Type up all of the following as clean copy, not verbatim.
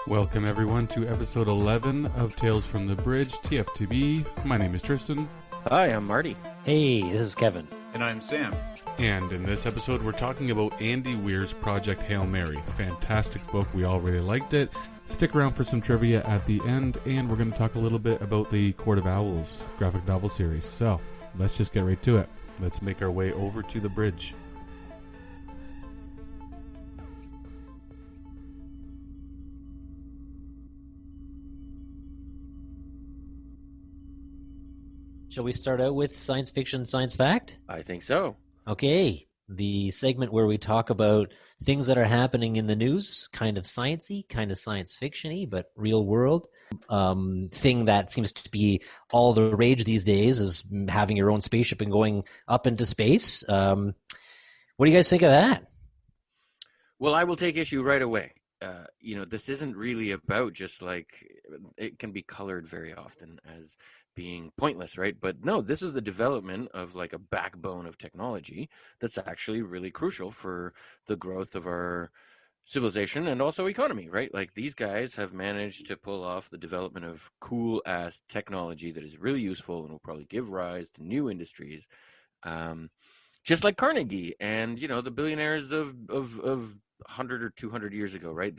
Welcome everyone to episode 11 of Tales from the Bridge, TFTB. My name is Tristan. Hi, I'm Marty. Hey, this is Kevin. And I'm Sam. And in this episode, we're talking about Andy Weir's Project Hail Mary. Fantastic book. We all really liked it. Stick around for some trivia at the end, and we're going to talk a little bit about the Court of Owls graphic novel series. So, let's just get right to it. Let's make our way over to the bridge. Shall we start out with science fiction, science fact? I think so. Okay, the segment where we talk about things that are happening in the news, kind of sciencey, kind of science fiction-y, but real world. Thing that seems to be all the rage these days is having your own spaceship and going up into space. What do you guys think of that? Well, I will take issue right away. This isn't really about just like, it can be colored very often as being pointless, right? But no, this is the development of like a backbone of technology that's actually really crucial for the growth of our civilization and also economy, right? Like these guys have managed to pull off the development of cool ass technology that is really useful and will probably give rise to new industries. Just like Carnegie and, the billionaires of 100 or 200 years ago, right?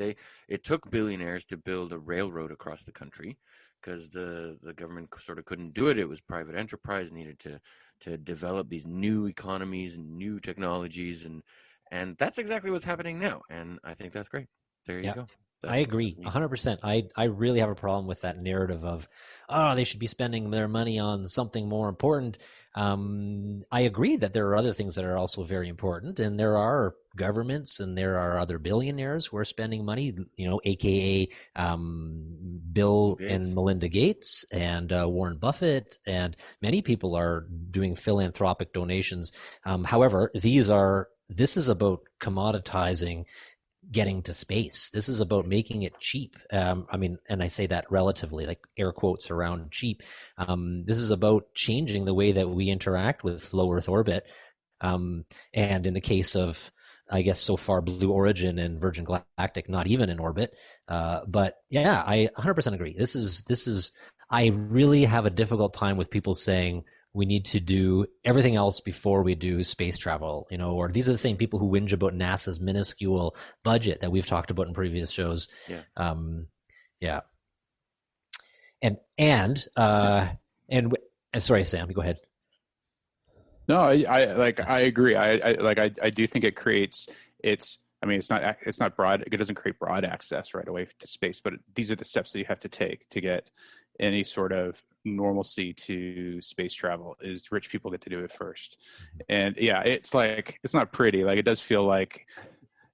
It took billionaires to build a railroad across the country because the government sort of couldn't do it. It was private enterprise needed to develop these new economies and new technologies, and that's exactly what's happening now. And I think that's great. There you go. I agree 100%. I really have a problem with that narrative of, they should be spending their money on something more important. I agree that there are other things that are also very important, and there are governments and there are other billionaires who are spending money, aka Bill and Melinda Gates and Warren Buffett, and many people are doing philanthropic donations. However, this is about commoditizing getting to space. This is about making it cheap. And I say that relatively, like air quotes around cheap. This is about changing the way that we interact with low Earth orbit. And in the case of, I guess so far, Blue Origin and Virgin Galactic, not even in orbit. But yeah, I 100% agree. This is. I really have a difficult time with people saying we need to do everything else before we do space travel, or these are the same people who whinge about NASA's minuscule budget that we've talked about in previous shows. Yeah. Sorry, Sam, go ahead. No, I agree. I do think it creates it's not broad. It doesn't create broad access right away to space, but these are the steps that you have to take to get any sort of normalcy to space travel. Is rich people get to do it first. And yeah, it's not pretty. Like it does feel like,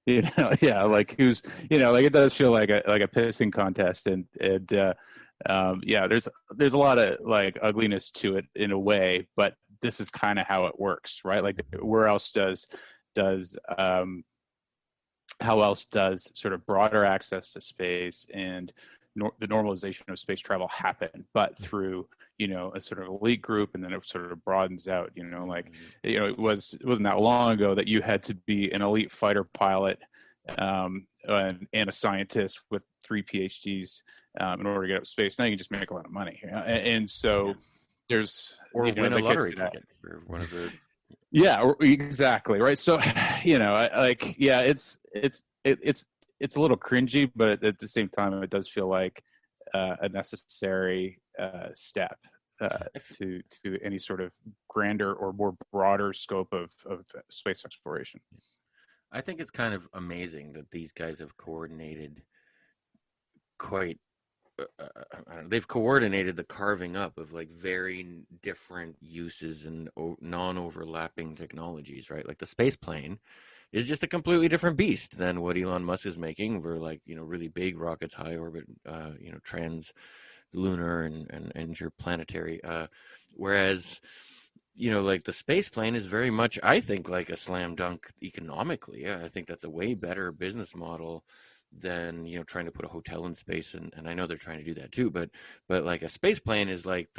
like who's, like it does feel like a pissing contest. And there's a lot of like ugliness to it in a way, but this is kind of how it works, right? Like where else how else does sort of broader access to space and the normalization of space travel happen, but through a sort of elite group, and then it sort of broadens out. It wasn't that long ago that you had to be an elite fighter pilot and a scientist with 3 PhDs in order to get up to space. Now you can just make a lot of money, and so there's win a lottery ticket for one of the. Yeah, exactly, right. So, it's a little cringy, but at the same time, it does feel like a necessary step to any sort of grander or more broader scope of space exploration. I think it's kind of amazing that these guys have coordinated they've coordinated the carving up of like very different uses and non-overlapping technologies, right? Like the space plane is just a completely different beast than what Elon Musk is making for like, really big rockets, high orbit, trans-lunar and interplanetary. Whereas, like the space plane is very much, I think, like a slam dunk economically. Yeah, I think that's a way better business model than trying to put a hotel in space, and I know they're trying to do that too, but like a space plane is like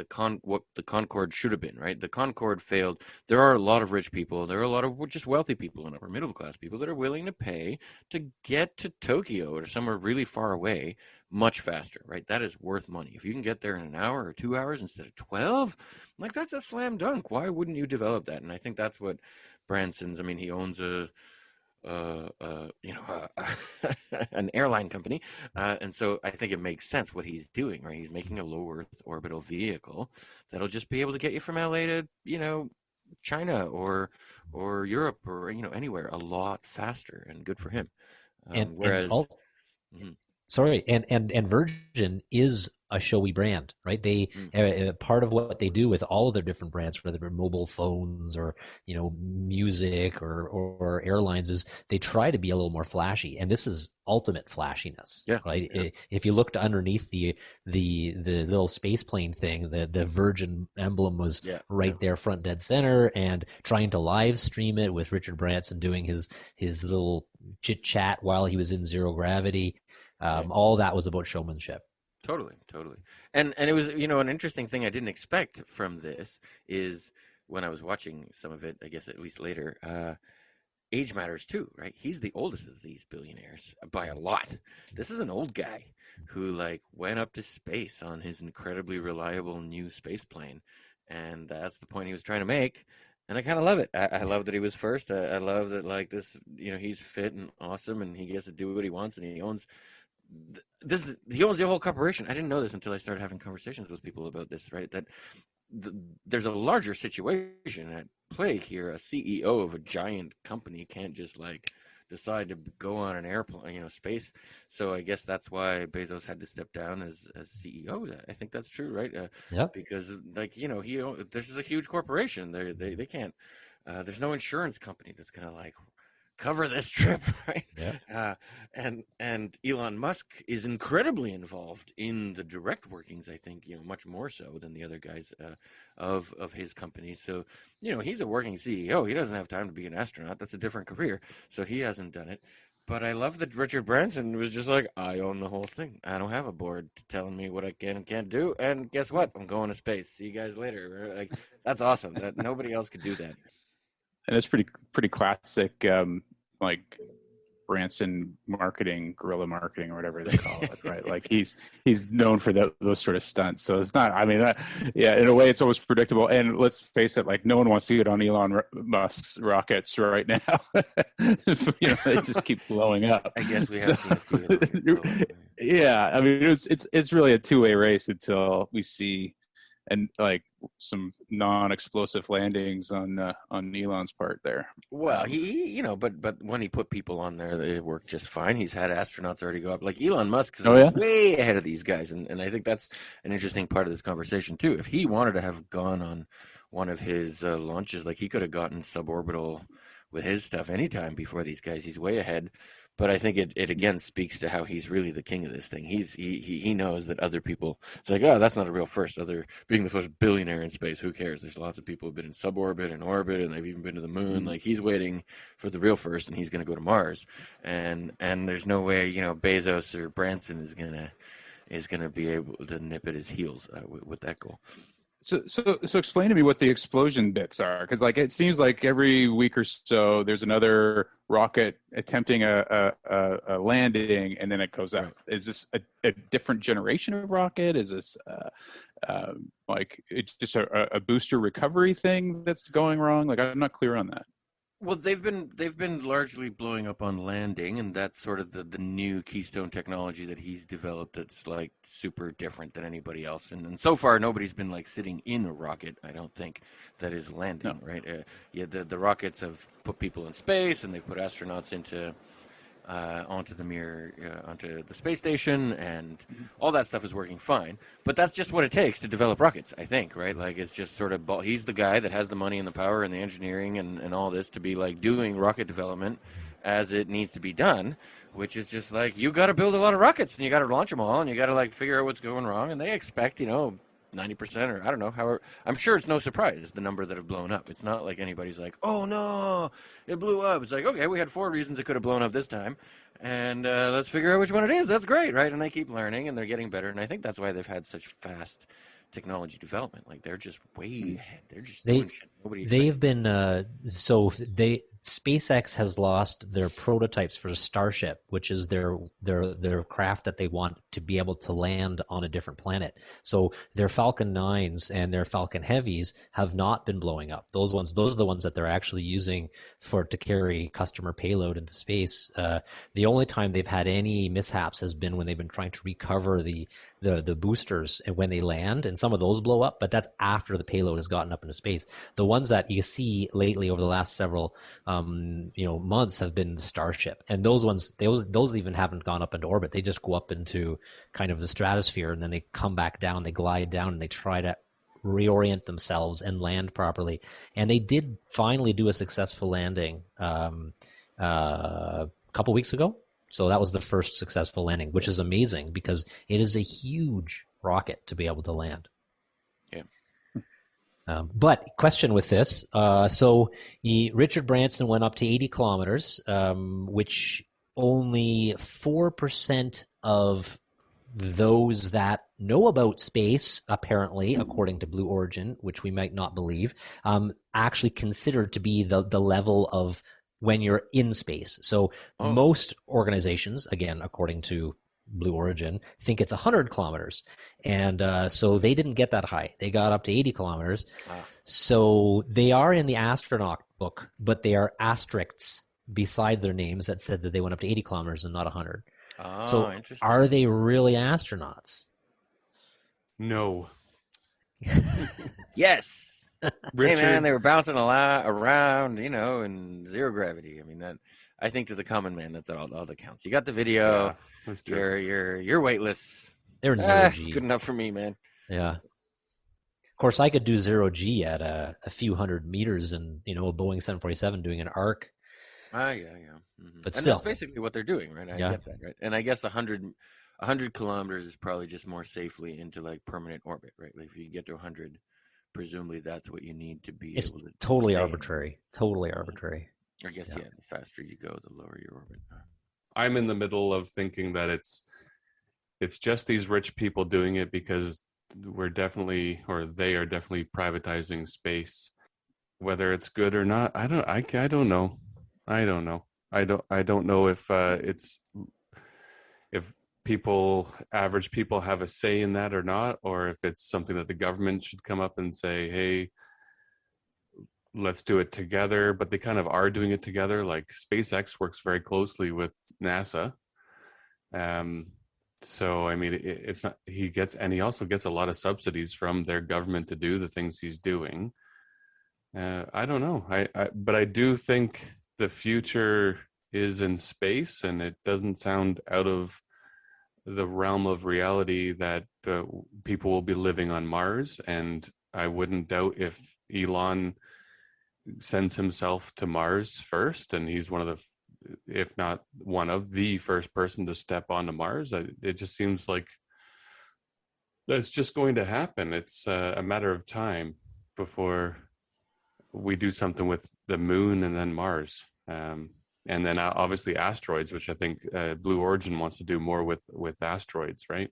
what the Concorde should have been, right? The Concorde failed. There are a lot of rich people, there are a lot of just wealthy people and upper middle class people that are willing to pay to get to Tokyo or somewhere really far away much faster, right? That is worth money. If you can get there in an hour or 2 hours instead of 12, like that's a slam dunk. Why wouldn't you develop that? And I think that's what Branson's, I mean, he owns an airline company, and so I think it makes sense what he's doing, right? He's making a low Earth orbital vehicle that'll just be able to get you from LA to China or Europe or anywhere a lot faster, and good for him. Sorry, and Virgin is a showy brand, right? They part of what they do with all of their different brands, whether they're mobile phones or music or airlines, is they try to be a little more flashy, and this is ultimate flashiness, right? Yeah. If you looked underneath the little space plane thing, the Virgin emblem was there, front dead center, and trying to live stream it with Richard Branson doing his little chit chat while he was in zero gravity. All that was about showmanship. Totally. And it was, an interesting thing I didn't expect from this is when I was watching some of it, I guess at least later, age matters too, right? He's the oldest of these billionaires by a lot. This is an old guy who went up to space on his incredibly reliable new space plane. And that's the point he was trying to make. And I kind of love it. I love that he was first. I love that this, he's fit and awesome and he gets to do what he wants, and he owns the whole corporation. I didn't know this until I started having conversations with people about this, right? That there's a larger situation at play here. A CEO of a giant company can't just decide to go on an airplane, space. So I guess that's why Bezos had to step down as CEO. I think that's true, right? Because this is a huge corporation. They can't. There's no insurance company that's gonna cover this trip, right? Yeah. And Elon Musk is incredibly involved in the direct workings, I think, much more so than the other guys of his company. So, he's a working CEO. He doesn't have time to be an astronaut. That's a different career. So he hasn't done it. But I love that Richard Branson was just I own the whole thing. I don't have a board telling me what I can and can't do. And guess what? I'm going to space. See you guys later. That's awesome. That nobody else could do that. And it's pretty classic, Branson marketing, guerrilla marketing, or whatever they call it, right? He's known for those sort of stunts. So it's not. I mean, in a way, it's always predictable. And let's face it, no one wants to get on Elon Musk's rockets right now. They just keep blowing up. I guess we have seen a few. Yeah, I mean, it's really a two-way race until we see some non-explosive landings on Elon's part there. Well, he but when he put people on there, it worked just fine. He's had astronauts already go up. Elon Musk is way ahead of these guys, and I think that's an interesting part of this conversation too. If he wanted to have gone on one of his launches, he could have gotten suborbital with his stuff anytime before these guys. He's way ahead. But I think it again speaks to how he's really the king of this thing. He knows that other people, it's that's not a real first. Being the first billionaire in space, who cares? There's lots of people who've been in suborbit and orbit, and they've even been to the moon. He's waiting for the real first, and he's going to go to Mars. And there's no way Bezos or Branson is gonna be able to nip at his heels with that goal. So explain to me what the explosion bits are, because it seems like every week or so there's another rocket attempting a landing, and then it goes out. Right. Is this a different generation of rocket? Is this it's just a booster recovery thing that's going wrong? I'm not clear on that. Well, they've been largely blowing up on landing, and that's sort of the new keystone technology that he's developed that's super different than anybody else. And so far, nobody's been sitting in a rocket, I don't think, that is landing, right? The rockets have put people in space, and they've put astronauts onto the space station, and all that stuff is working fine. But that's just what it takes to develop rockets, I think, right? It's just sort of he's the guy that has the money and the power and the engineering and all this to be doing rocket development as it needs to be done, which is just you got to build a lot of rockets, and you got to launch them all, and you got to figure out what's going wrong, and they expect 90%, or I don't know. However, I'm sure it's no surprise the number that have blown up. It's not like anybody's like, "Oh no, it blew up." It's like, okay, we had 4 reasons it could have blown up this time, and let's figure out which one it is. That's great, right? And they keep learning, and they're getting better. And I think that's why they've had such fast technology development. Like they're just way ahead. They're just doing shit nobody expected. They've been SpaceX has lost their prototypes for Starship, which is their craft that they want to be able to land on a different planet. So their Falcon 9s and their Falcon Heavies have not been blowing up. Those are the ones that they're actually using to carry customer payload into space. The only time they've had any mishaps has been when they've been trying to recover the boosters and when they land, and some of those blow up, but that's after the payload has gotten up into space. The ones that you see lately over the last several months have been the Starship, and those even haven't gone up into orbit. They just go up into kind of the stratosphere, and then they come back down, they glide down, and they try to reorient themselves and land properly. And they did finally do a successful landing a couple weeks ago. So that was the first successful landing, which is amazing because it is a huge rocket to be able to land. Yeah. But question with this, Richard Branson went up to 80 kilometers, which only 4% of those that know about space, apparently, according to Blue Origin, which we might not believe, actually consider to be the level of when you're in space. So most organizations, again, according to Blue Origin, think it's 100 kilometers. And so they didn't get that high. They got up to 80 kilometers. Wow. So they are in the astronaut book, but they are asterisks besides their names that said that they went up to 80 kilometers and not 100. Oh, so interesting. Are they really astronauts? No. Yes. Richard, hey man, they were bouncing around, in zero gravity. I mean, that I think to the common man, that's all that counts. You got the video. Yeah, that's true. You're weightless. They're in zero G. Good enough for me, man. Yeah. Of course, I could do 0G at a few hundred meters and, a Boeing 747 doing an arc. Yeah. Mm-hmm. But and still. That's basically what they're doing, right? I get that, right? And I guess 100 kilometers is probably just more safely into like permanent orbit, right? Like if you get to 100, presumably that's what you need to be able to totally stay. arbitrary. Totally arbitrary. I guess, yeah, the faster you go, the lower your orbit. I'm in the middle of thinking that it's just these rich people doing it because they are definitely privatizing space. Whether it's good or not, I don't know. I don't know if average people have a say in that or not, or if it's something that the government should come up and say, hey, let's do it together. But they kind of are doing it together. Like SpaceX works very closely with NASA. So, I mean, it's not, he also gets a lot of subsidies from their government to do the things he's doing. I don't know. But I do think the future is in space, and it doesn't sound out of the realm of reality that people will be living on Mars. And I wouldn't doubt if Elon sends himself to Mars first, and he's one of the, if not one of the first person to step onto Mars. It just seems like that's just going to happen. It's a matter of time before we do something with the moon and then Mars. And then obviously asteroids, which I think Blue Origin wants to do more with asteroids, right?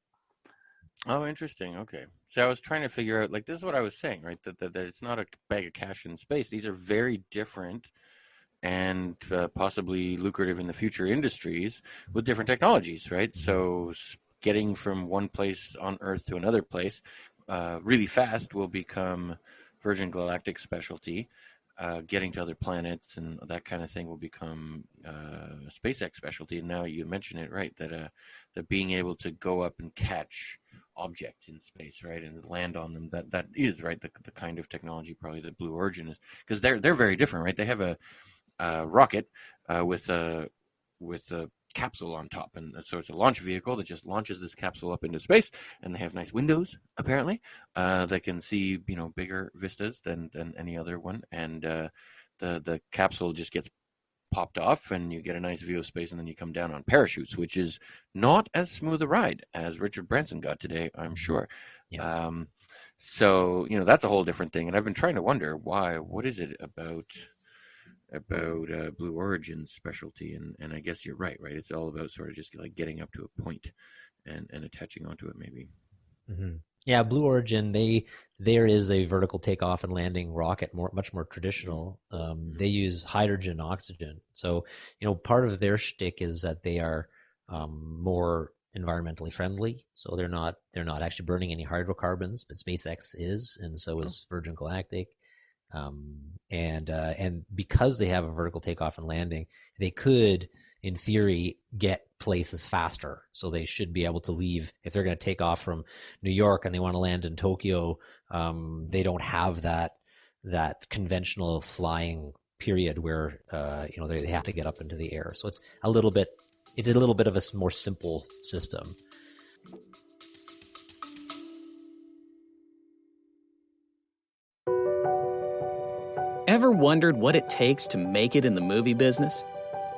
Oh, interesting. Okay. So I was trying to figure out, like, this is what I was saying, right? That it's not a bag of cash in space. These are very different and possibly lucrative in the future industries with different technologies, right? So getting from one place on Earth to another place really fast will become Virgin Galactic specialty. Getting to other planets and that kind of thing will become SpaceX specialty. And now you mention it, right, that being able to go up and catch objects in space, right, and land on them, that is, right, the kind of technology probably that Blue Origin is, because they're very different, right? They have a rocket with a capsule on top, and so it's a launch vehicle that just launches this capsule up into space, and they have nice windows apparently that can see bigger vistas than any other one, and the capsule just gets popped off and you get a nice view of space, and then you come down on parachutes, which is not as smooth a ride as Richard Branson got today, I'm sure. Yeah. So, that's a whole different thing. And I've been trying to wonder what is it about Blue Origin's specialty? And I guess you're right? It's all about sort of just like getting up to a point and attaching onto it, maybe. Mm-hmm. Yeah, Blue Origin, there is a vertical takeoff and landing rocket, much more traditional. They use hydrogen, oxygen. So, part of their shtick is that they are more environmentally friendly. So they're not actually burning any hydrocarbons, but SpaceX is, and so is Virgin Galactic. And because they have a vertical takeoff and landing, they could, in theory, get places faster. So they should be able to leave if they're going to take off from New York and they want to land in Tokyo. They don't have that conventional flying period where they have to get up into the air. So it's a little bit of a more simple system. Ever wondered what it takes to make it in the movie business?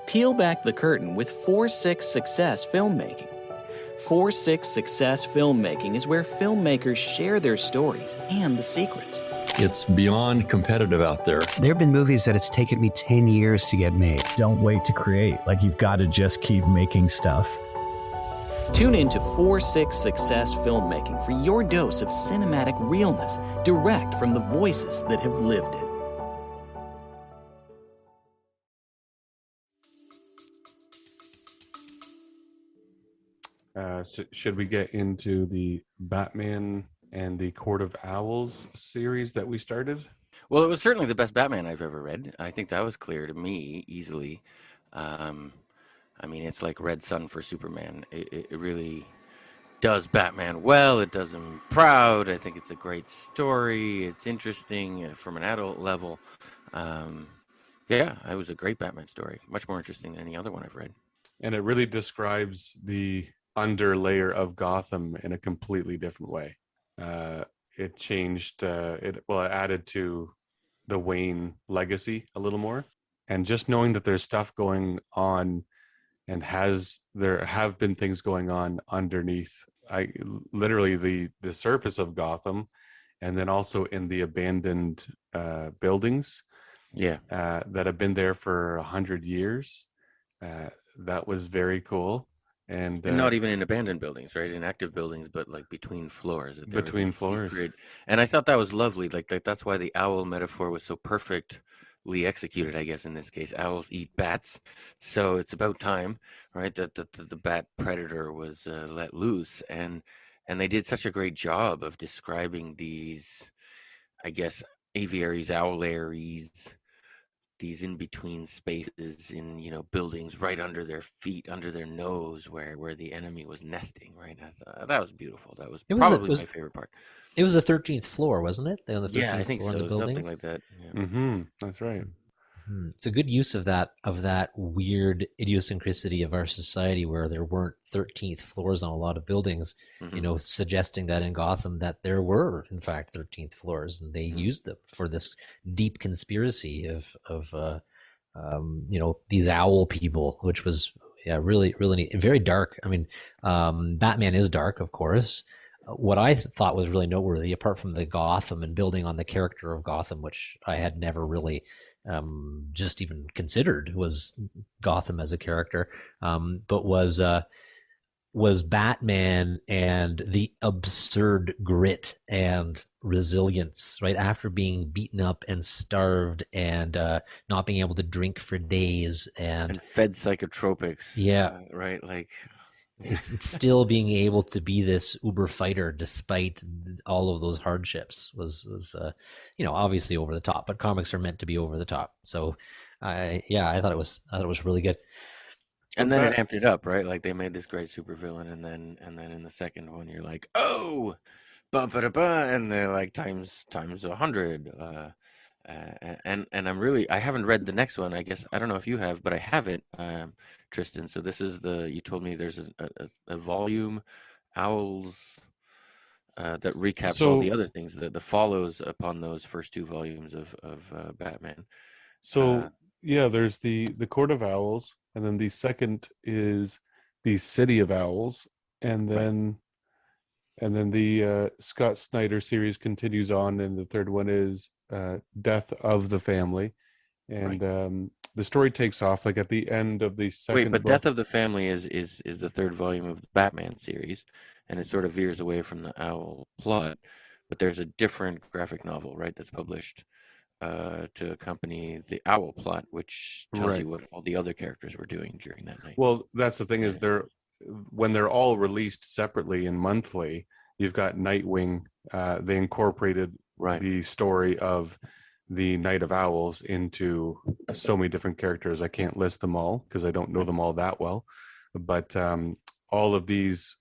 Peel back the curtain with 4-6 Success Filmmaking. 4-6 Success Filmmaking is where filmmakers share their stories and the secrets. It's beyond competitive out there. There have been movies that it's taken me 10 years to get made. Don't wait to create. Like, you've got to just keep making stuff. Tune into 4-6 Success Filmmaking for your dose of cinematic realness, direct from the voices that have lived it. Should we get into the Batman and the Court of Owls series that we started? Well, it was certainly the best Batman I've ever read. I think that was clear to me easily. It's like Red Sun for Superman. It really does Batman well. It does him proud. I think it's a great story. It's interesting from an adult level. It was a great Batman story. Much more interesting than any other one I've read. And it really describes the underlayer of Gotham in a completely different way. It changed, it added to the Wayne legacy a little more. And just knowing that there's stuff going on and there have been things going on underneath, literally the surface of Gotham, and then also in the abandoned buildings that have been there for 100 years. That was very cool. And not even in abandoned buildings, right? In active buildings, but like between floors. Between floors. Secret. And I thought that was lovely. Like that's why the owl metaphor was so perfectly executed, I guess, in this case. Owls eat bats. So it's about time, right, that the bat predator was let loose. And they did such a great job of describing these, I guess, aviaries, owlaries, these in-between spaces in buildings right under their feet, under their nose, where the enemy was nesting. Right, that was beautiful. That was probably my favorite part. It was the 13th floor, wasn't it? On the 13th I think floor so. of the buildings? Something like that. Yeah. Mm-hmm. That's right. It's a good use of that weird idiosyncrasy of our society where there weren't 13th floors on a lot of buildings, suggesting that in Gotham that there were in fact 13th floors, and they used them for this deep conspiracy of these owl people, which was really, really neat and very dark. I mean, Batman is dark, of course. What I thought was really noteworthy, apart from the Gotham and building on the character of Gotham, which I had never really just even considered, was Gotham as a character, but was Batman and the absurd grit and resilience, right? After being beaten up and starved and not being able to drink for days and fed psychotropics. Right, like it's still being able to be this uber fighter despite all of those hardships was obviously over the top, but comics are meant to be over the top. So I thought it was really good. And then it amped it up, right? Like they made this great supervillain, and then in the second one you're like, oh, and they're like times 100. And I haven't read the next one. I guess I don't know if you have, but I have it, Tristan. So this is you told me there's a volume, Owls, that recaps all the other things, the follows upon those first two volumes of Batman. So there's the Court of Owls, and then the second is the City of Owls, and then And then the Scott Snyder series continues on, and the third one is Death of the Family. And the story takes off like at the end of the second Wait, but book. Death of the Family is the third volume of the Batman series, and it sort of veers away from the Owl plot. But there's a different graphic novel, right, that's published to accompany the Owl plot, which tells you what all the other characters were doing during that night. Well, that's the thing is when they're all released separately and monthly, you've got Nightwing. They incorporated the story of the Night of Owls into so many different characters. I can't list them all because I don't know them all that well. But all of these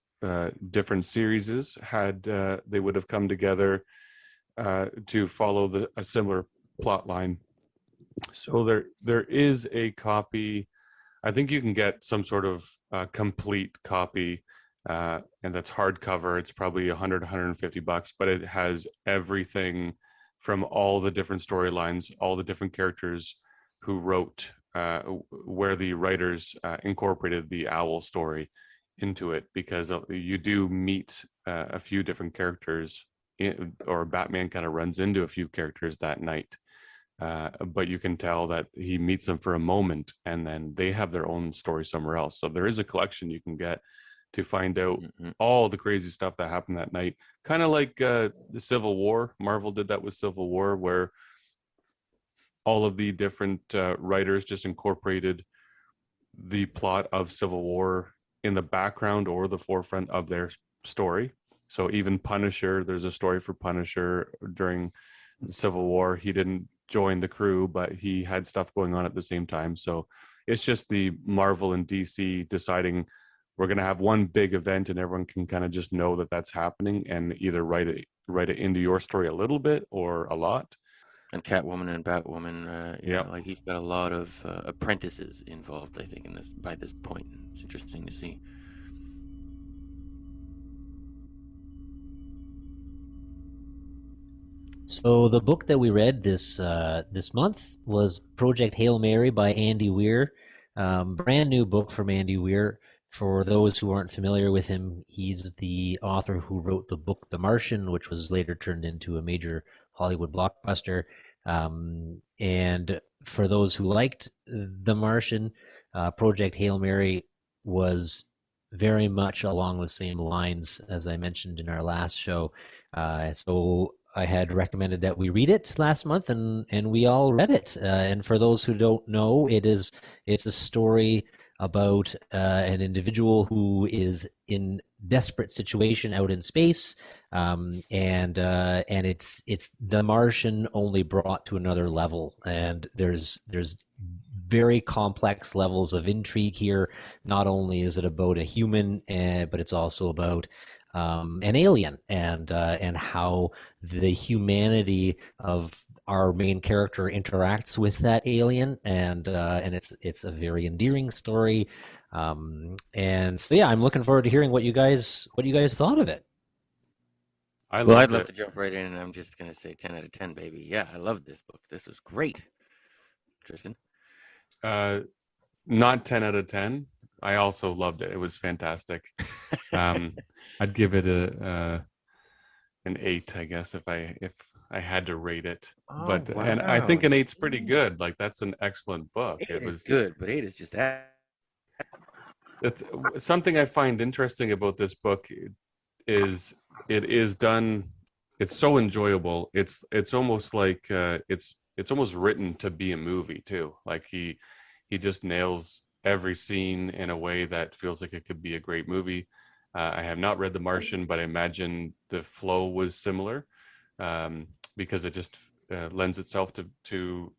different series had they would have come together to follow a similar plot line. So there is a copy. I think you can get some sort of complete copy, and that's hardcover. It's probably $150, but it has everything from all the different storylines, all the different characters who wrote, where the writers incorporated the Owl story into it, because you do meet a few different characters, or Batman kind of runs into a few characters that night. But you can tell that he meets them for a moment and then they have their own story somewhere else. So there is a collection you can get to find out all the crazy stuff that happened that night. Kind of like the Civil War. Marvel did that with Civil War, where all of the different writers just incorporated the plot of Civil War in the background or the forefront of their story. So even Punisher, there's a story for Punisher during Civil War. He didn't join the crew, but he had stuff going on at the same time. So it's just the Marvel and DC deciding we're going to have one big event and everyone can kind of just know that that's happening and either write it into your story a little bit or a lot. And Catwoman and Batwoman, like he's got a lot of apprentices involved, I think, in this by this point. It's interesting to see. So the book that we read this month was Project Hail Mary by Andy Weir. Brand new book from Andy Weir. For those who aren't familiar with him, he's the author who wrote the book The Martian, which was later turned into a major Hollywood blockbuster. And for those who liked The Martian, Project Hail Mary was very much along the same lines as I mentioned in our last show. So I had recommended that we read it last month, and we all read it. And for those who don't know, it's a story about an individual who is in desperate situation out in space, and it's The Martian only brought to another level. And there's very complex levels of intrigue here. Not only is it about a human, but it's also about an alien and how the humanity of our main character interacts with that alien, and it's a very endearing story. And so yeah, I'm looking forward to hearing what you guys thought of it. I'd love to jump right in, and I'm just gonna say 10 out of 10, baby. Yeah, I loved this book. This was great. Tristan? Not 10 out of 10. I also loved it. It was fantastic. I'd give it an 8, I guess, if I had to rate it. But wow. And I think an 8's pretty good. Like, that's an excellent book. It was good, but 8 is just something I find interesting about this book is it is done. It's so enjoyable. It's almost like it's almost written to be a movie too. Like he just nails every scene in a way that feels like it could be a great movie. I have not read The Martian, but I imagine the flow was similar, because it just lends itself to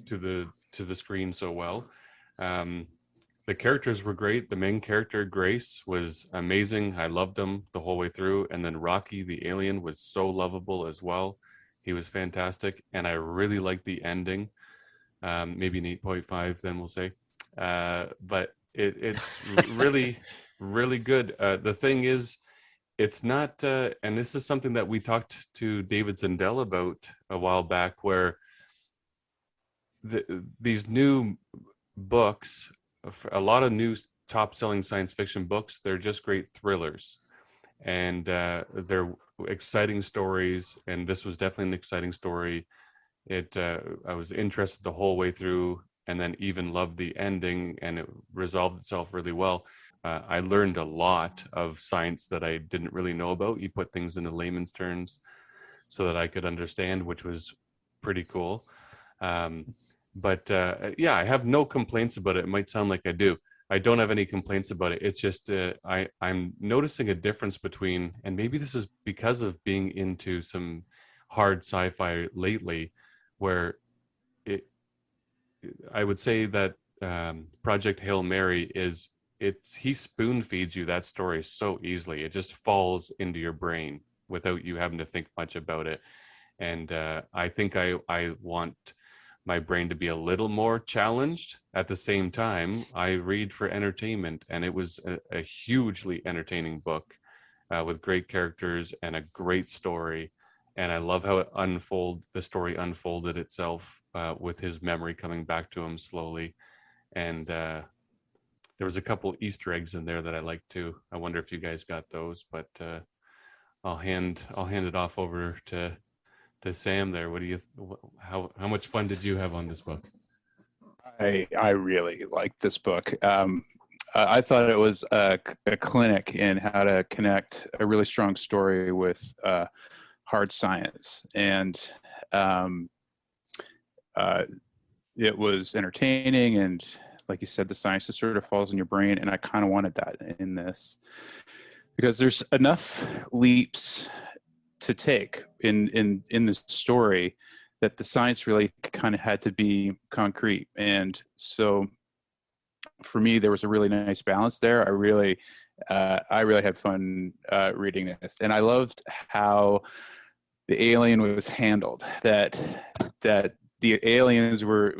the screen so well. The characters were great. The main character, Grace, was amazing. I loved him the whole way through. And then Rocky, the alien, was so lovable as well. He was fantastic. And I really liked the ending. Maybe an 8.5, then we'll say. But it's really, really good. The thing is, it's not, and this is something that we talked to David Zindel about a while back, where these new books, a lot of new top-selling science fiction books, they're just great thrillers. and they're exciting stories. And this was definitely an exciting story. I was interested the whole way through, and then even loved the ending, and it resolved itself really well. I learned a lot of science that I didn't really know about. You put things into layman's terms so that I could understand, which was pretty cool. But yeah, I have no complaints about it. It might sound like I do. I don't have any complaints about it. It's just I'm noticing a difference between, and maybe this is because of being into some hard sci-fi lately, where it I would say that Project Hail Mary he spoon feeds you that story so easily. It just falls into your brain without you having to think much about it. And I think I want my brain to be a little more challenged. At the same time, I read for entertainment, and it was a hugely entertaining book with great characters and a great story. And I love how the story unfolded itself with his memory coming back to him slowly. And there was a couple Easter eggs in there that I liked too. I wonder if you guys got those, but I'll hand it off over to Sam there. What do you how much fun did you have on this book? I really liked this book. I thought it was a clinic in how to connect a really strong story with hard science, and it was entertaining, and like you said, the science just sort of falls in your brain, and I kind of wanted that in this, because there's enough leaps to take in this story that the science really kind of had to be concrete. And so for me, there was a really nice balance there. I really had fun reading this, and I loved how the alien was handled. That the aliens were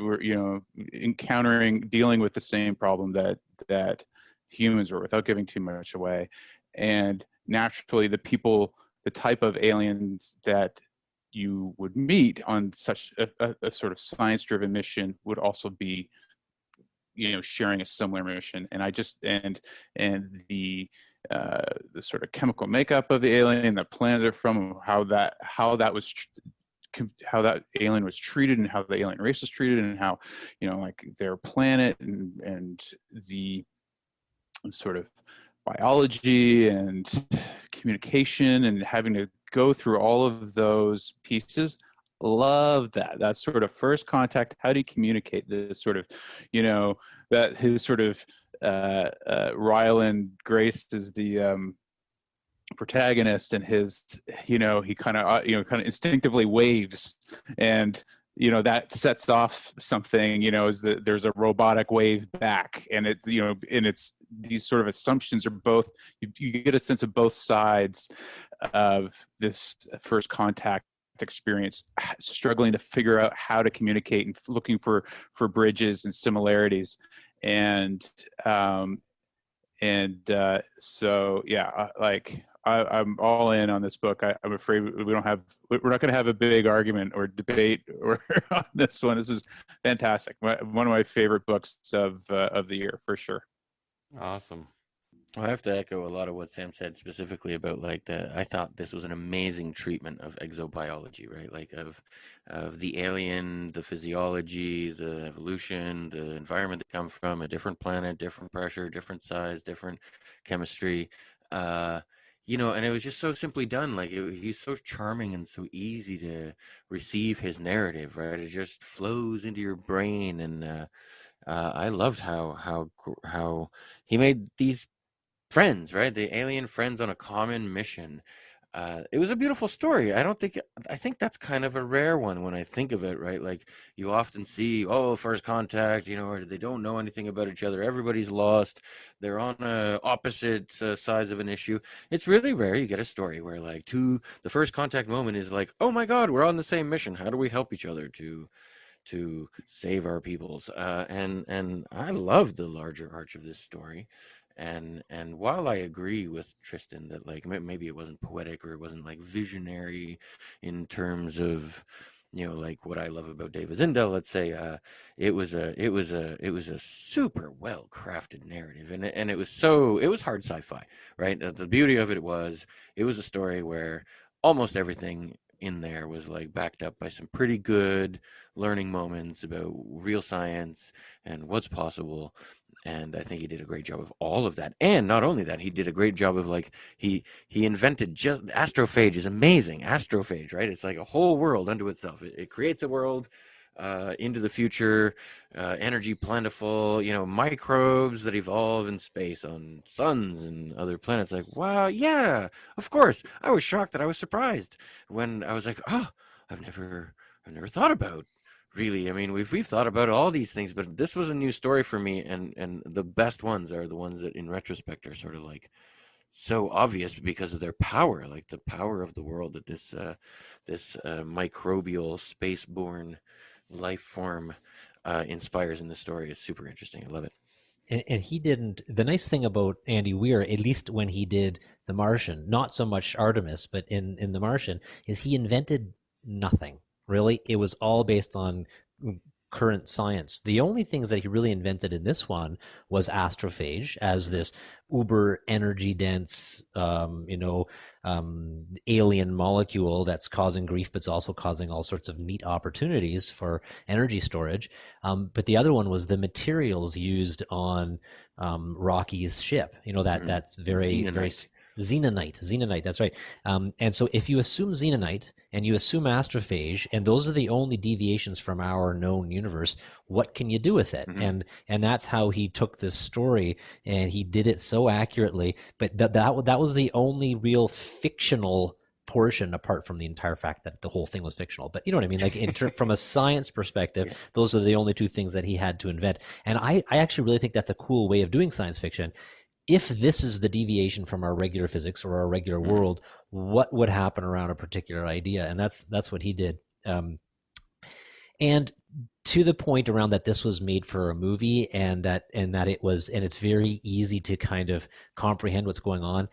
dealing with the same problem that humans were, without giving too much away. And naturally, the type of aliens that you would meet on such a sort of science-driven mission would also be, sharing a similar mission. And the sort of chemical makeup of the alien, the planet they're from, how that alien was treated, and how the alien race was treated, and how, like their planet and the sort of biology and communication, and having to go through all of those pieces. Love that. That sort of first contact. How do you communicate this sort of, that his sort of Ryland Grace is the protagonist, and his, he kind of instinctively waves, and that sets off something, is that there's a robotic wave back, and it's these sort of assumptions are both, you get a sense of both sides of this first contact experience, struggling to figure out how to communicate and looking for bridges and similarities. And so yeah, I'm all in on this book. I'm afraid we're not going to have a big argument or debate or on this one. This is fantastic. One of my favorite books of the year, for sure. Awesome. I have to echo a lot of what Sam said, specifically about I thought this was an amazing treatment of exobiology, right? Like of the alien, the physiology, the evolution, the environment they come from, a different planet, different pressure, different size, different chemistry. And it was just so simply done. He's so charming and so easy to receive his narrative, right? It just flows into your brain, and I loved how he made these friends, right? The alien friends on a common mission. It was a beautiful story. I think that's kind of a rare one when I think of it, right? Like, you often see, first contact, or they don't know anything about each other. Everybody's lost. They're on opposite sides of an issue. It's really rare you get a story where the first contact moment is like, oh my God, we're on the same mission. How do we help each other to save our peoples? And I love the larger arch of this story. And while I agree with Tristan that maybe it wasn't poetic, or it wasn't visionary in terms of like what I love about David Zindel, let's say, it was a super well crafted narrative, and it was hard sci-fi, right? The beauty of it was a story where almost everything in there was like backed up by some pretty good learning moments about real science and what's possible. And I think he did a great job of all of that. And not only that, he did a great job of like he invented just astrophage is amazing. Astrophage, right? It's like a whole world unto itself. It creates a world into the future, energy plentiful, microbes that evolve in space on suns and other planets. Like, wow, yeah, of course. I was shocked that I was surprised when I was like, oh, I've never thought about. Really, I mean, we've thought about all these things, but this was a new story for me, and the best ones are the ones that, in retrospect, are sort of like so obvious because of their power, like the power of the world that this microbial, space-borne life form inspires in the story is super interesting. I love it. And he didn't. The nice thing about Andy Weir, at least when he did The Martian, not so much Artemis, but in The Martian, is he invented nothing. Really, it was all based on current science. The only things that he really invented in this one was astrophage as this uber energy dense, alien molecule that's causing grief, but it's also causing all sorts of neat opportunities for energy storage. But the other one was the materials used on Rocky's ship. That's very, very Xenonite. That's right. And so if you assume Xenonite and you assume astrophage, and those are the only deviations from our known universe, what can you do with it? Mm-hmm. And that's how he took this story, and he did it so accurately. But that was the only real fictional portion, apart from the entire fact that the whole thing was fictional. But you know what I mean? Like from a science perspective, Yeah. those are the only two things that he had to invent. And I actually really think that's a cool way of doing science fiction. If this is the deviation from our regular physics or our regular world, what would happen around a particular idea? And that's what he did. And to the point around that this was made for a movie, and that it's very easy to kind of comprehend what's going on.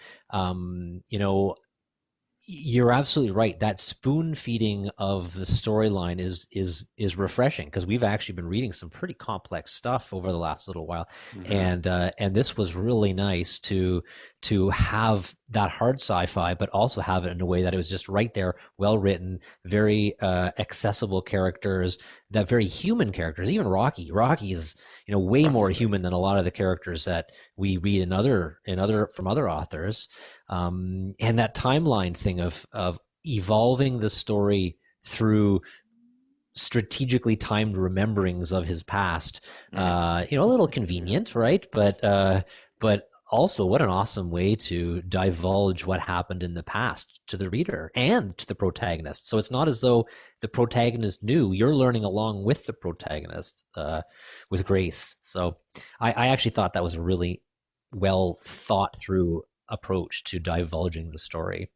You're absolutely right. That spoon feeding of the storyline is refreshing, because we've actually been reading some pretty complex stuff over the last little while, and this was really nice to have that hard sci-fi, but also have it in a way that it was just right there, well written, very accessible characters, that very human characters. Even Rocky is way more human than a lot of the characters that we read from other authors. And that timeline thing of evolving the story through strategically timed rememberings of his past, a little convenient, right? But also, what an awesome way to divulge what happened in the past to the reader and to the protagonist. So it's not as though the protagonist knew. You're learning along with the protagonist with grace. So I actually thought that was a really well thought through approach to divulging the story.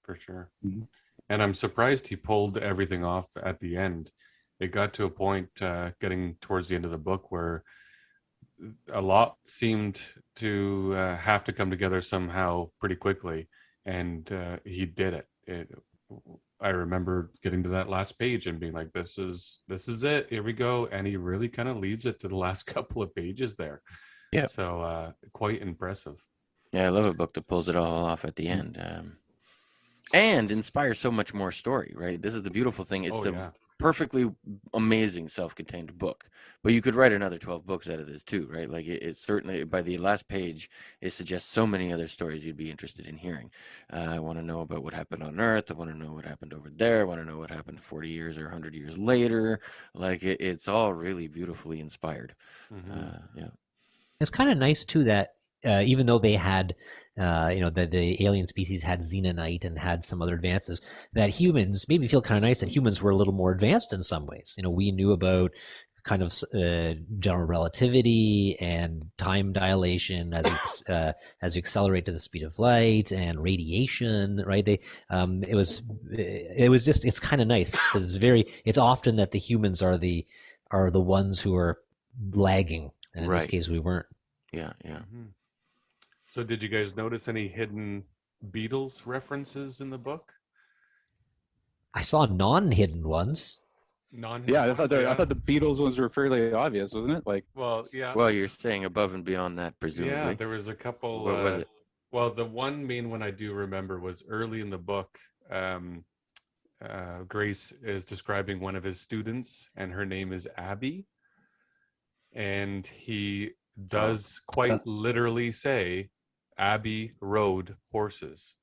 For sure. Mm-hmm. And I'm surprised he pulled everything off at the end. It got to a point getting towards the end of the book where a lot seemed to have to come together somehow pretty quickly, and he did it. I remember getting to that last page and being like, this is it, here we go. And he really kind of leaves it to the last couple of pages there. Yeah. So quite impressive. Yeah, I love a book that pulls it all off at the end, and inspires so much more story, right? This is the beautiful thing. It's perfectly amazing self-contained book, but you could write another 12 books out of this too, right? Like it's certainly, by the last page, it suggests so many other stories you'd be interested in hearing. I want to know about what happened on Earth. I want to know what happened over there. I want to know what happened 40 years or 100 years later. Like it's all really beautifully inspired. Yeah. It's kind of nice too that even though they had, the alien species had xenonite and had some other advances, that humans maybe feel kind of nice that humans were a little more advanced in some ways. We knew about kind of general relativity and time dilation as you accelerate to the speed of light, and radiation, right? It's kind of nice, because it's often that the humans are the ones who are lagging, and in this case we weren't. Yeah. Mm-hmm. So did you guys notice any hidden Beatles references in the book? I saw non-hidden ones. Yeah, I non-Hawaiians, thought the Beatles ones were fairly obvious, wasn't it? Like, well, yeah. Well, you're saying above and beyond that, Yeah, presumably. there was a couple. What was it? Well, the one main one I do remember was early in the book. Grace is describing one of his students, and her name is Abby, and he does quite literally say, "Abby rode horses."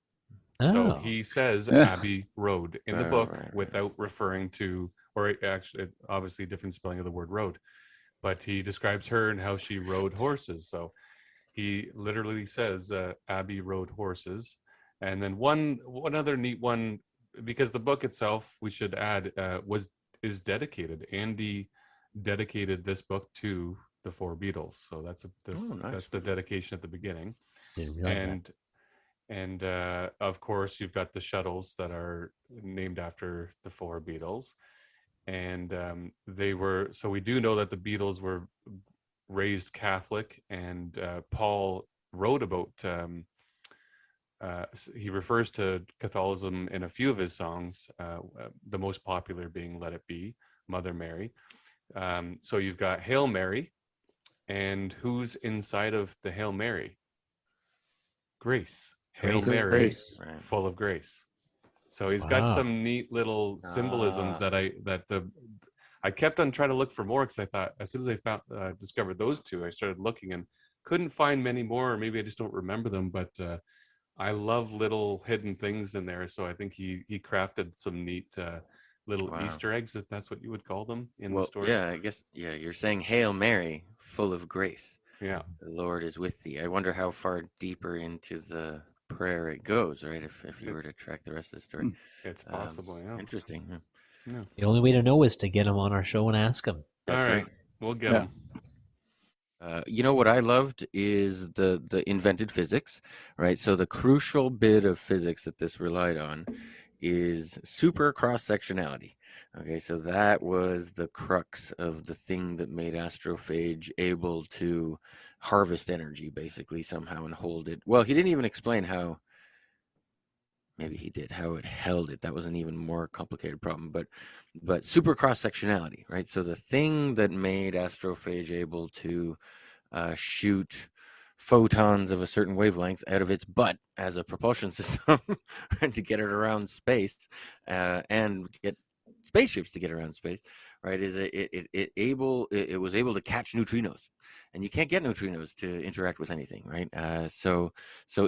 So Oh. he says Yeah. Abbey Road in the Oh, book right. without referring to, or actually, obviously, different spelling of the word road, but he describes her and how she rode horses. So he literally says Abbey rode horses. And then one other neat one, because the book itself, we should add, is dedicated. Andy dedicated this book to the four Beatles. So that's Oh, nice. that's the dedication at the beginning. Didn't realize that. And of course, you've got the shuttles that are named after the four Beatles. And so we do know that the Beatles were raised Catholic, and Paul wrote about, he refers to Catholicism in a few of his songs, the most popular being Let It Be, Mother Mary. So you've got Hail Mary, and who's inside of the Hail Mary? Grace. Hail Grace. Mary, Grace. Right. full of grace. So he's got Wow. some neat little symbolisms that I kept on trying to look for more, because I thought as soon as I discovered those two, I started looking and couldn't find many more, or maybe I just don't remember them. But I love little hidden things in there, so I think he crafted some neat little Wow. Easter eggs, if that's what you would call them, in the Well, story. yeah, I guess, yeah, you're saying Hail Mary, full of grace. Yeah. The Lord is with thee. I wonder how far deeper into the prayer it goes, right? If you were to track the rest of the story. It's possible. Yeah. Interesting. Yeah. The only way to know is to get him on our show and ask him. That's All right. right. We'll get Yeah. them. You know what I loved is the invented physics, right? So the crucial bit of physics that this relied on is super cross-sectionality. Okay, so that was the crux of the thing that made astrophage able to harvest energy, basically, somehow, and hold it. Well, he didn't even explain how. Maybe he did, how it held it. That was an even more complicated problem. But super cross-sectionality, right? So the thing that made astrophage able to shoot photons of a certain wavelength out of its butt as a propulsion system to get it around space, and get spaceships to get around space, right? Is it was able to catch neutrinos, and you can't get neutrinos to interact with anything, right? So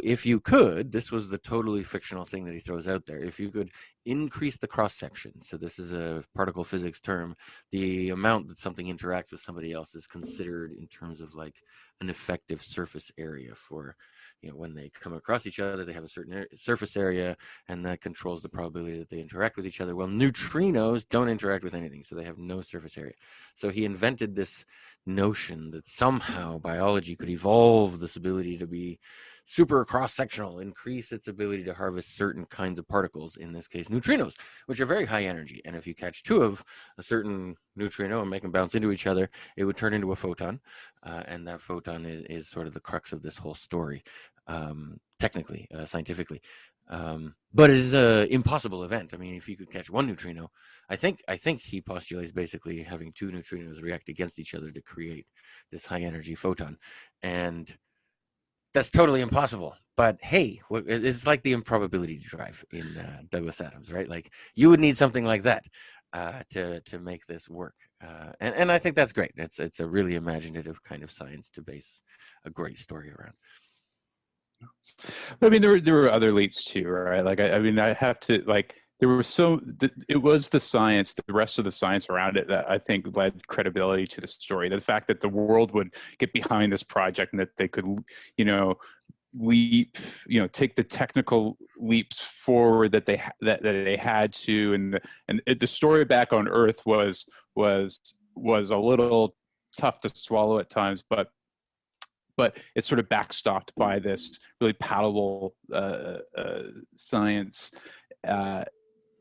if you could, this was the totally fictional thing that he throws out there. If you could increase the cross section, so this is a particle physics term, the amount that something interacts with somebody else is considered in terms of like an effective surface area for, when they come across each other, they have a certain surface area, and that controls the probability that they interact with each other. Well, neutrinos don't interact with anything, so they have no surface area. So he invented this notion that somehow biology could evolve this ability to be super cross-sectional, increase its ability to harvest certain kinds of particles, in this case neutrinos, which are very high energy. And if you catch two of a certain neutrino and make them bounce into each other, it would turn into a photon, and that photon is sort of the crux of this whole story, technically, scientifically. But it is an impossible event. I mean, if you could catch one neutrino, I think he postulates basically having two neutrinos react against each other to create this high energy photon, and that's totally impossible. But hey, it's like the improbability drive in Douglas Adams, right? Like you would need something like that to make this work, and I think that's great. It's a really imaginative kind of science to base a great story around. I mean, there were other leaps too, right? Like, I mean, I have to, like, there were it was the science, the rest of the science around it that I think led credibility to the story. The fact that the world would get behind this project and that they could, leap, take the technical leaps forward that they had to, and the story back on Earth was a little tough to swallow at times, but it's sort of backstopped by this really palatable science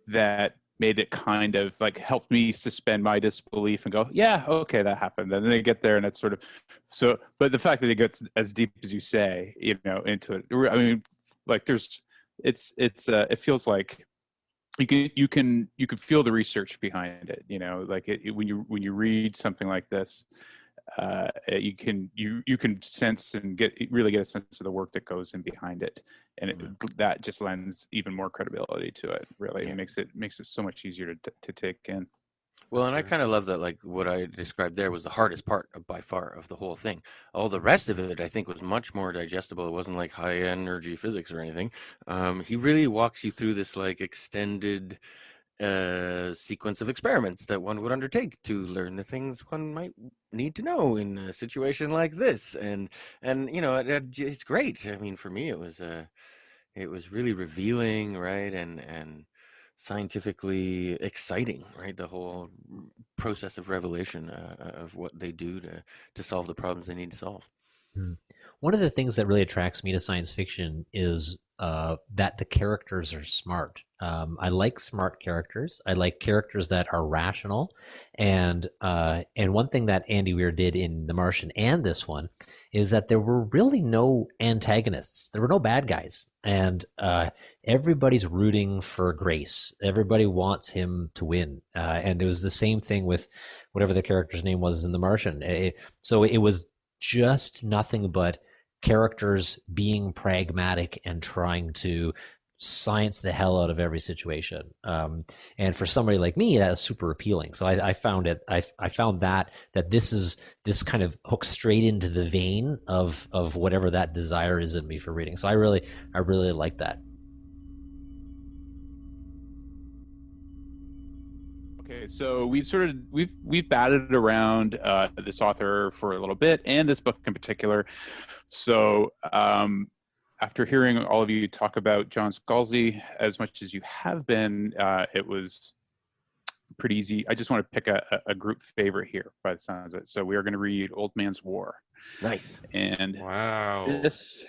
that made it kind of like helped me suspend my disbelief and go, yeah, okay, that happened. And then they get there and it's sort of so. But the fact that it gets as deep as you say, into it, I mean, like it feels like you can feel the research behind it. Like when you read something like this, you can sense and really get a sense of the work that goes in behind it, and that just lends even more credibility to it. Really, Yeah. makes it so much easier to take in. Well, and I kind of love that, like what I described there was the hardest part by far of the whole thing. All the rest of it, I think, was much more digestible. It wasn't like high energy physics or anything. He really walks you through this like extended sequence of experiments that one would undertake to learn the things one might need to know in a situation like this. And it's great. I mean, for me, it was really revealing, right? And scientifically exciting, right? The whole process of revelation of what they do to solve the problems they need to solve. One of the things that really attracts me to science fiction is that the characters are smart. I like smart characters. I like characters that are rational. And one thing that Andy Weir did in The Martian and this one is that there were really no antagonists. There were no bad guys, and everybody's rooting for Grace. Everybody wants him to win, and it was the same thing with whatever the character's name was in The Martian. So it was just nothing but characters being pragmatic and trying to science the hell out of every situation. And for somebody like me, that is super appealing. So I found that this kind of hooks straight into the vein of whatever that desire is in me for reading. So I really like that. Okay, so we've batted around this author for a little bit, and this book in particular. So after hearing all of you talk about John Scalzi as much as you have been, it was pretty easy. I just want to pick a group favorite here by the sounds of it. So we are going to read Old Man's War. Nice. And Wow. this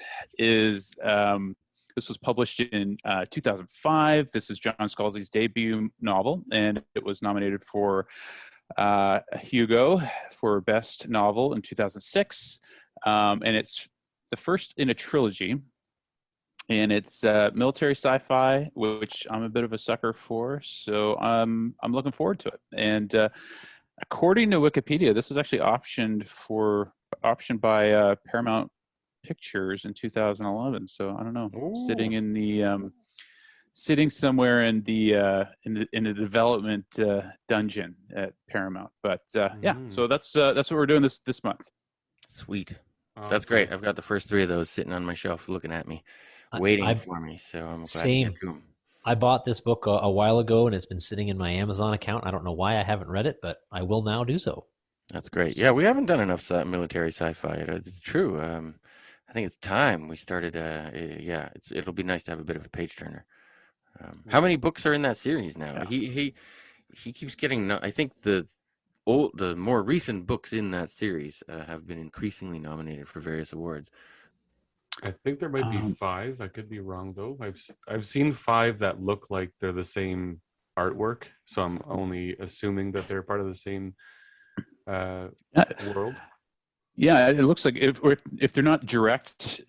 was published in 2005. This is John Scalzi's debut novel, and it was nominated for Hugo for Best Novel in 2006. And it's the first in a trilogy, and it's military sci-fi, which I'm a bit of a sucker for. So I'm looking forward to it. And according to Wikipedia, this was actually optioned by Paramount Pictures in 2011. So I don't know, Ooh. sitting somewhere in the development dungeon at Paramount. But yeah, so that's what we're doing this month. Sweet. Awesome. That's great. I've got the first 3 of those sitting on my shelf looking at me, waiting for me. So I'm glad to get to them. I bought this book a while ago, and it's been sitting in my Amazon account. I don't know why I haven't read it, but I will now do so. That's great. Yeah, we haven't done enough military sci-fi. It's true. I think it's time we started. It'll be nice to have a bit of a page turner. How many books are in that series now? Yeah. He keeps getting. I think the more recent books in that series have been increasingly nominated for various awards. I think there might be 5. I could be wrong though. I've seen 5 that look like they're the same artwork, so I'm only assuming that they're part of the same world. Yeah, it looks like if they're not direct,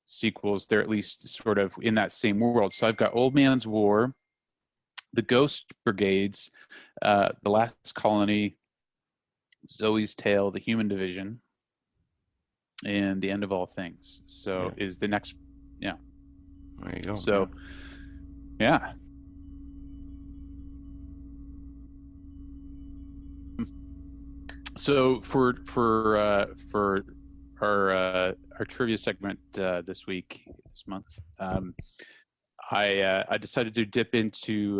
sequels, they're at least sort of in that same world. So I've got Old Man's War, The Ghost Brigades, The Last Colony, Zoe's Tale, The Human Division, and The End of All Things. So is the next, There you go. So, yeah. So for our trivia segment this month, I decided to dip into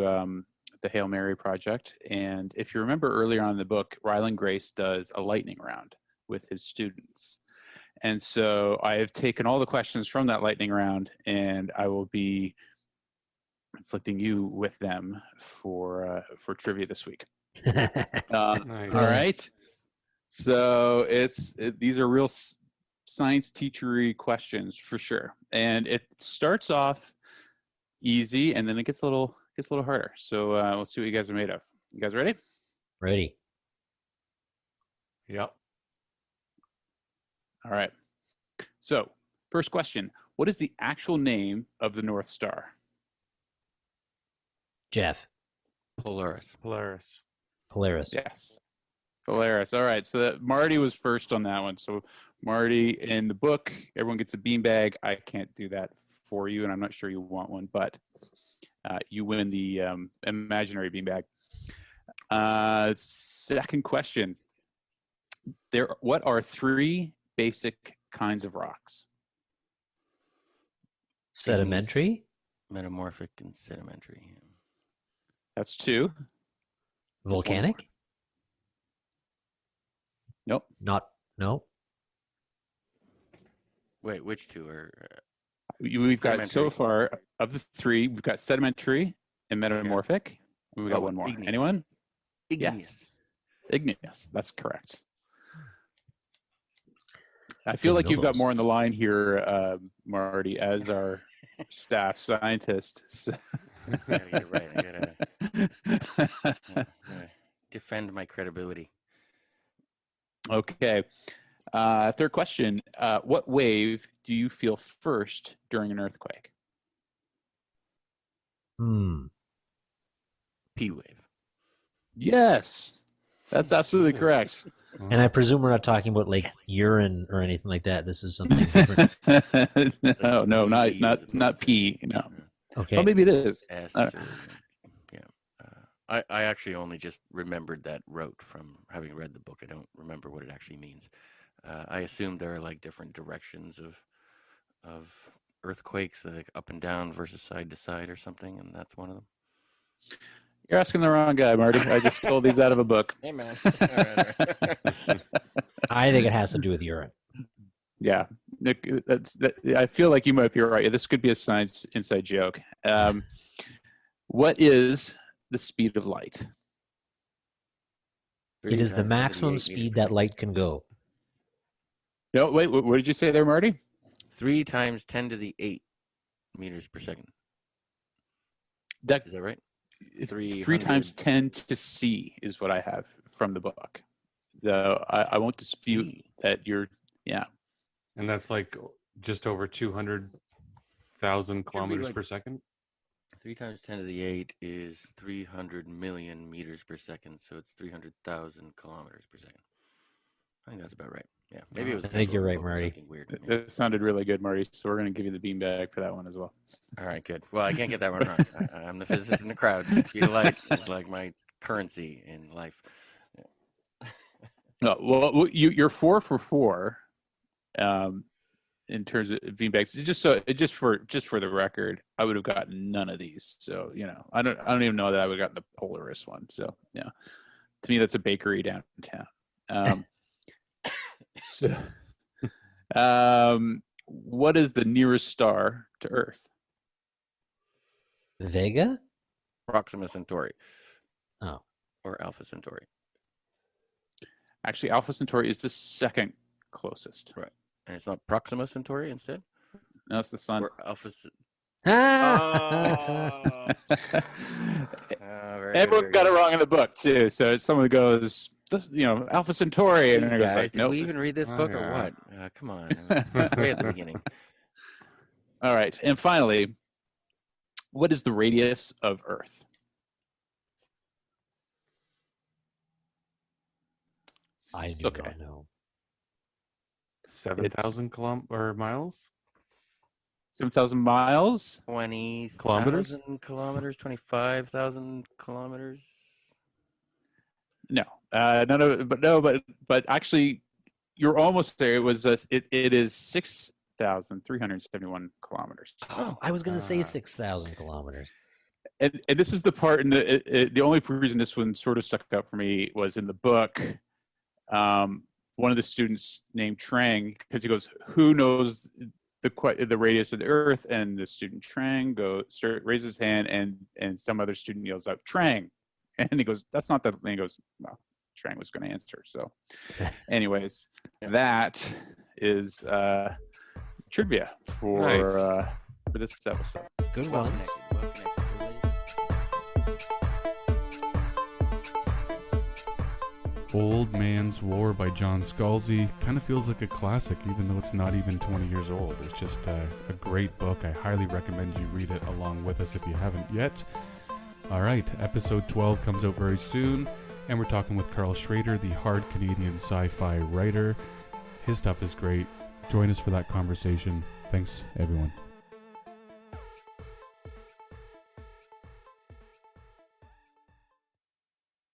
the Hail Mary project. And if you remember earlier on in the book, Ryland Grace does a lightning round with his students. And so I have taken all the questions from that lightning round, and I will be inflicting you with them for trivia this week. Nice. All right. So these are real science teachery questions for sure, and it starts off easy, and then it gets a little harder. So we'll see what you guys are made of. You guys ready? Ready. Yep. All right. So first question: What is the actual name of the North Star? Jeff. Polaris. Polaris. Yes. Polaris. All right. So Marty was first on that one. So Marty, in the book, everyone gets a beanbag. I can't do that for you, and I'm not sure you want one, but you win the imaginary beanbag. Second question. What are 3 basic kinds of rocks? Sedimentary. Metamorphic and sedimentary. That's 2. Volcanic. Nope. No. Wait, which 2 are? We've got so far of the 3. We've got sedimentary and metamorphic. We've got one more. Igneous. Anyone? Igneous. Yes. Igneous. That's correct. I feel like you've got more on the line here, Marty, as our staff scientist. So. I gotta get it right. I gotta defend my credibility. Okay. Third question. What wave do you feel first during an earthquake? P wave. Yes. That's absolutely correct. And I presume we're not talking about like urine or anything like that. This is something different. No, not P. No. Okay. Well, maybe it is. S. I actually only just remembered that route from having read the book. I don't remember what it actually means. I assume there are like different directions of earthquakes, like up and down versus side to side or something, and that's one of them. You're asking the wrong guy, Marty. I just pulled these out of a book. Hey, man. All right. I think it has to do with urine. Yeah, Nick, I feel like you might be right. This could be a science inside joke. What is the speed of light? It is the maximum speed that light can go. No, wait. What did you say there, Marty? 3 times 10 to the 8 meters per second. Is that right? 3 times 10 to C is what I have from the book. Though I won't dispute that you're, yeah. And that's like just over 200,000 kilometers per second? 3 times 10 to the 8 is 300 million meters per second, so it's 300,000 kilometers per second. I think that's about right. Yeah, maybe it was. I think you're right, Marty. Weird. That sounded really good, Marty. So we're going to give you the beanbag for that one as well. All right, good. Well, I can't get that one wrong. I'm the physicist in the crowd. Speed of light is like my currency in life. Yeah. No, well, you're 4 for 4, in terms of beanbags. Just for the record, I would have gotten none of these. So I don't even know that I would have gotten the Polaris one. So yeah, to me that's a bakery downtown. So, what is the nearest star to Earth? Vega? Proxima Centauri. Oh. Or Alpha Centauri. Actually, Alpha Centauri is the second closest. Right. And it's not Proxima Centauri instead? No, it's the sun. Or Alpha Everyone got it wrong in the book too. So someone goes, Alpha Centauri, and guys, like, did we even read this book or what? Come on, way at the beginning. All right, and finally, what is the radius of Earth? I do not know. 7,000 miles? 7,000 miles? 20,000 kilometers? 25,000 kilometers? No, none of it. But actually, you're almost there. It is 6,371 kilometers. Oh, I was going to say 6,000 kilometers. And this is the part, and the only reason this one sort of stuck out for me was in the book. One of the students named Trang, because he goes, "Who knows the radius of the Earth?" And the student Trang raises his hand, and some other student yells out, "Trang!" And he goes, "That's not the." And he goes, "Well, Trang was going to answer." So, anyways, that is trivia for this episode. Good ones. Old Man's War by John Scalzi. Kind of feels like a classic, even though it's not even 20 years old. It's just a great book. I highly recommend you read it along with us if you haven't yet. All right, episode 12 comes out very soon, and we're talking with Carl Schrader, the hard Canadian sci-fi writer. His stuff is great. Join us for that conversation. Thanks, everyone.